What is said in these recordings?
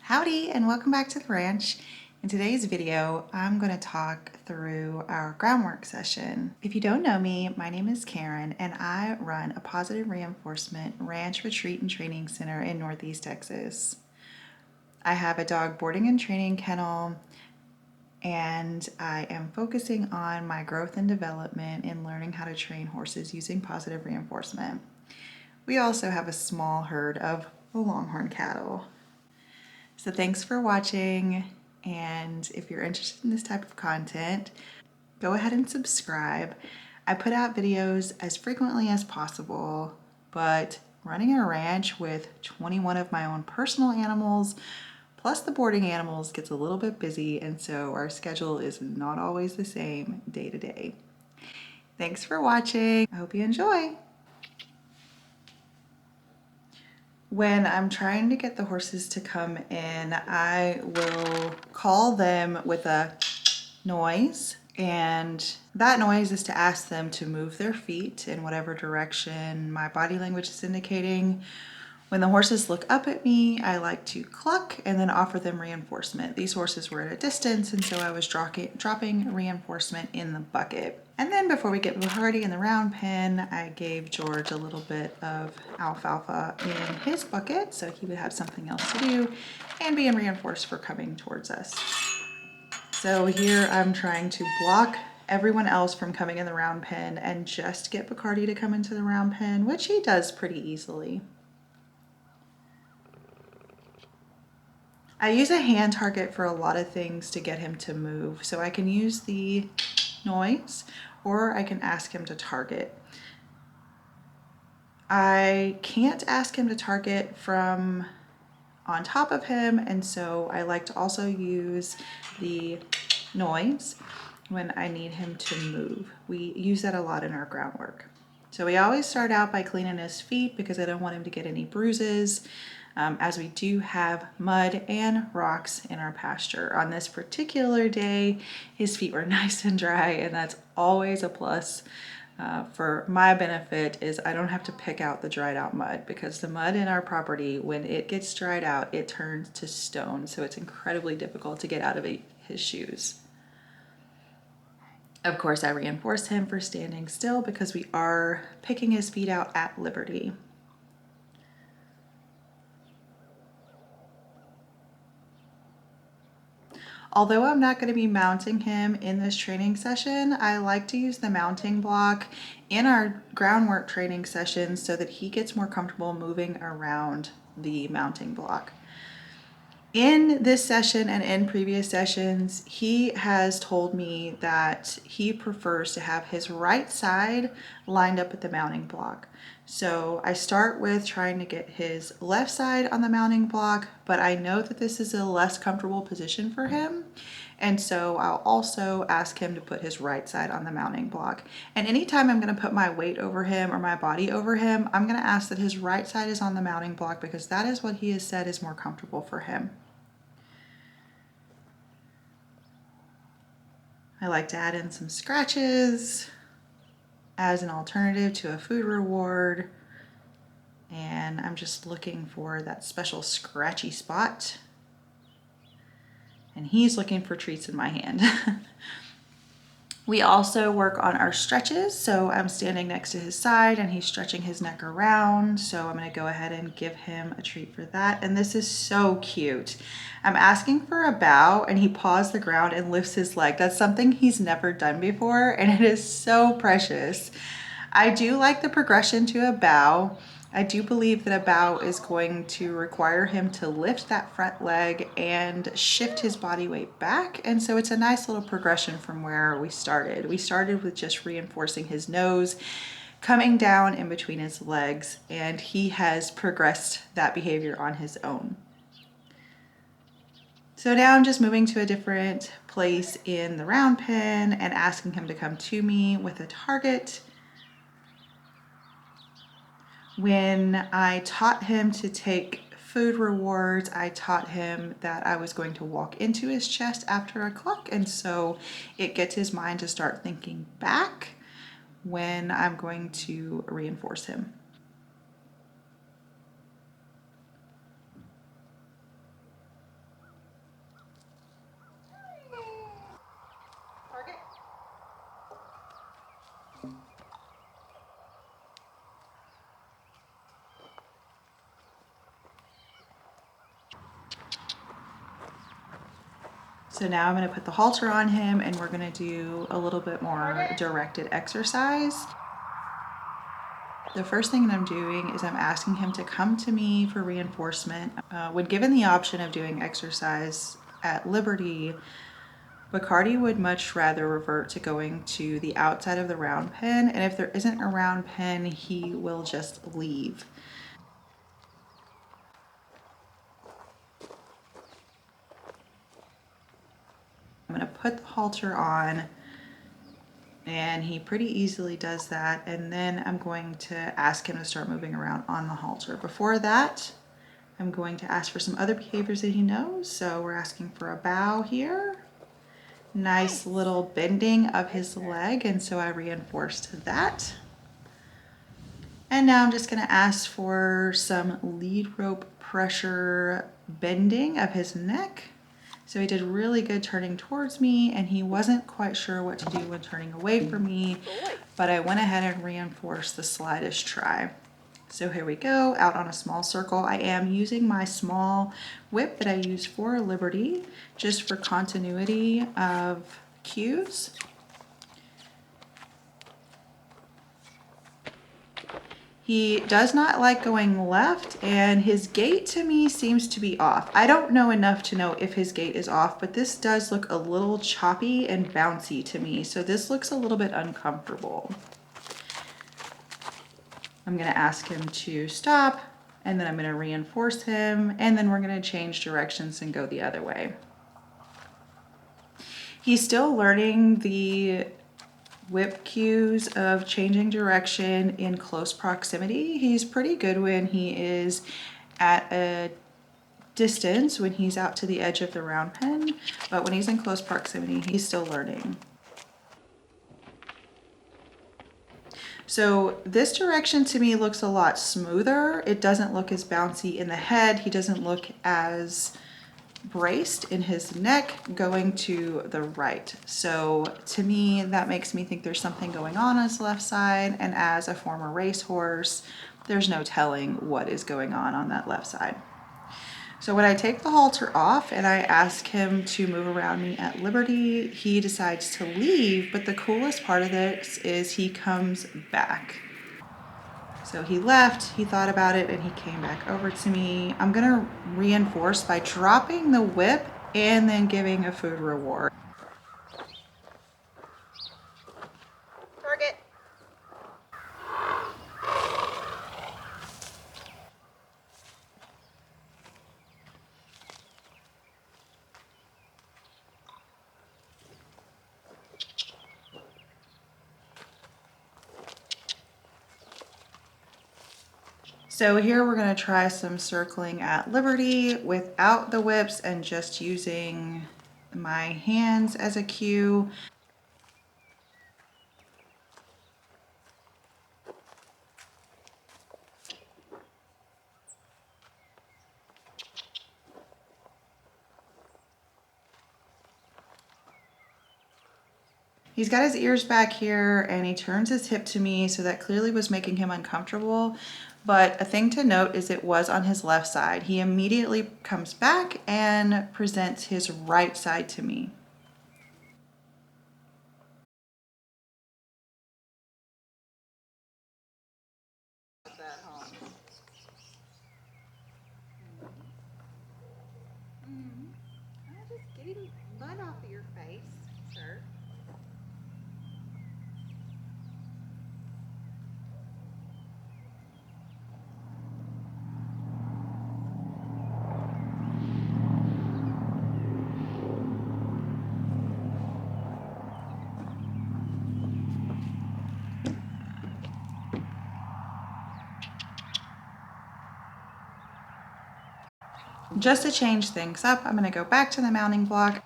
Howdy and welcome back to the ranch. In today's video, I'm going to talk through our groundwork session. If you don't know me, my name is Karen and I run a positive reinforcement ranch retreat and training center in Northeast Texas. I have a dog boarding and training kennel and I am focusing on my growth and development in learning how to train horses using positive reinforcement. We also have a small herd of longhorn cattle. So thanks for watching, and if you're interested in this type of content, go ahead and subscribe. I put out videos as frequently as possible, but running a ranch with 21 of my own personal animals plus the boarding animals gets a little bit busy, and so our schedule is not always the same day to day. Thanks for watching. I hope you enjoy. When I'm trying to get the horses to come in, I will call them with a noise, and that noise is to ask them to move their feet in whatever direction my body language is indicating. When the horses look up at me, I like to cluck and then offer them reinforcement. These horses were at a distance, and so I was dropping reinforcement in the bucket. And then before we get Bacardi in the round pen, I gave George a little bit of alfalfa in his bucket so he would have something else to do and being reinforced for coming towards us. So here I'm trying to block everyone else from coming in the round pen and just get Bacardi to come into the round pen, which he does pretty easily. I use a hand target for a lot of things to get him to move. So I can use the noise or I can ask him to target. I can't ask him to target from on top of him, and so I like to also use the noise when I need him to move. We use that a lot in our groundwork. So we always start out by cleaning his feet because I don't want him to get any bruises, as we do have mud and rocks in our pasture. On this particular day, his feet were nice and dry, and that's always a plus. For my benefit is I don't have to pick out the dried out mud, because the mud in our property, when it gets dried out, it turns to stone. So it's incredibly difficult to get out of his shoes. Of course, I reinforce him for standing still because we are picking his feet out at liberty. Although I'm not going to be mounting him in this training session, I like to use the mounting block in our groundwork training sessions so that he gets more comfortable moving around the mounting block. In this session and in previous sessions, he has told me that he prefers to have his right side lined up with the mounting block. So I start with trying to get his left side on the mounting block, but I know that this is a less comfortable position for him. And so I'll also ask him to put his right side on the mounting block. And anytime I'm going to put my weight over him or my body over him, I'm going to ask that his right side is on the mounting block because that is what he has said is more comfortable for him. I like to add in some scratches as an alternative to a food reward. And I'm just looking for that special scratchy spot. And he's looking for treats in my hand. We also work on our stretches. So I'm standing next to his side and he's stretching his neck around. So I'm going to go ahead and give him a treat for that. And this is so cute. I'm asking for a bow and he paws the ground and lifts his leg. That's something he's never done before, and it is so precious. I do like the progression to a bow. I do believe that a bow is going to require him to lift that front leg and shift his body weight back. And so it's a nice little progression from where we started. We started with just reinforcing his nose, coming down in between his legs, and he has progressed that behavior on his own. So now I'm just moving to a different place in the round pen and asking him to come to me with a target. When I taught him to take food rewards, I taught him that I was going to walk into his chest after a cluck, and so it gets his mind to start thinking back when I'm going to reinforce him. . So now I'm going to put the halter on him and we're going to do a little bit more directed exercise. The first thing that I'm doing is I'm asking him to come to me for reinforcement. When given the option of doing exercise at Liberty, Bacardi would much rather revert to going to the outside of the round pen, and if there isn't a round pen, he will just leave. I'm going to put the halter on, and he pretty easily does that, and then I'm going to ask him to start moving around on the halter. Before that, I'm going to ask for some other behaviors that he knows. So we're asking for a bow here. Nice little bending of his leg, and so I reinforced that. And now I'm just going to ask for some lead rope pressure bending of his neck. So he did really good turning towards me, and he wasn't quite sure what to do when turning away from me, but I went ahead and reinforced the slightest try. So here we go, out on a small circle. I am using my small whip that I use for Liberty, just for continuity of cues. He does not like going left, and his gait to me seems to be off. I don't know enough to know if his gait is off, but this does look a little choppy and bouncy to me, so this looks a little bit uncomfortable. I'm going to ask him to stop, and then I'm going to reinforce him, and then we're going to change directions and go the other way. He's still learning the whip cues of changing direction in close proximity. He's pretty good when he is at a distance, when he's out to the edge of the round pen, but when he's in close proximity, he's still learning. So this direction to me looks a lot smoother. It doesn't look as bouncy in the head. He doesn't look as braced in his neck going to the right. So to me, that makes me think there's something going on his left side. And as a former racehorse, there's no telling what is going on that left side. So when I take the halter off and I ask him to move around me at Liberty, he decides to leave. But the coolest part of this is he comes back. So he left, he thought about it, and he came back over to me. I'm gonna reinforce by dropping the whip and then giving a food reward. Target. So here we're gonna try some circling at Liberty without the whips and just using my hands as a cue. He's got his ears back here and he turns his hip to me, so that clearly was making him uncomfortable. But a thing to note is it was on his left side. He immediately comes back and presents his right side to me. Just getting mud off of your face, sir. Just to change things up, I'm going to go back to the mounting block.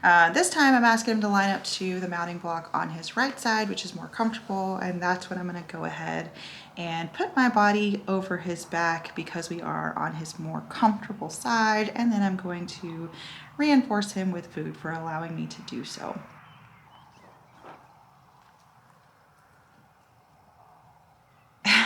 This time I'm asking him to line up to the mounting block on his right side, which is more comfortable, and that's when I'm gonna go ahead and put my body over his back because we are on his more comfortable side, and then I'm going to reinforce him with food for allowing me to do so.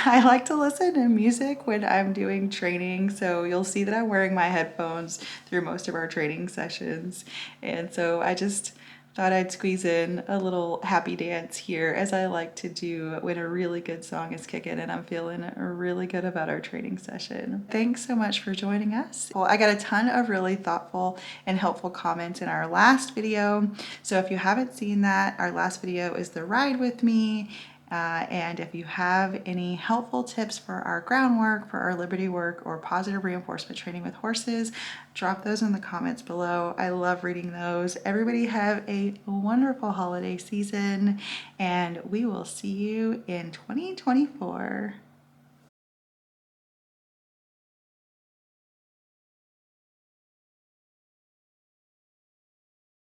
I like to listen to music when I'm doing training, so you'll see that I'm wearing my headphones through most of our training sessions. And so I just thought I'd squeeze in a little happy dance here, as I like to do when a really good song is kicking and I'm feeling really good about our training session. Thanks so much for joining us. Well, I got a ton of really thoughtful and helpful comments in our last video. So if you haven't seen that, our last video is the ride with me. And if you have any helpful tips for our groundwork, for our liberty work, or positive reinforcement training with horses, drop those in the comments below. I love reading those. Everybody have a wonderful holiday season, and we will see you in 2024.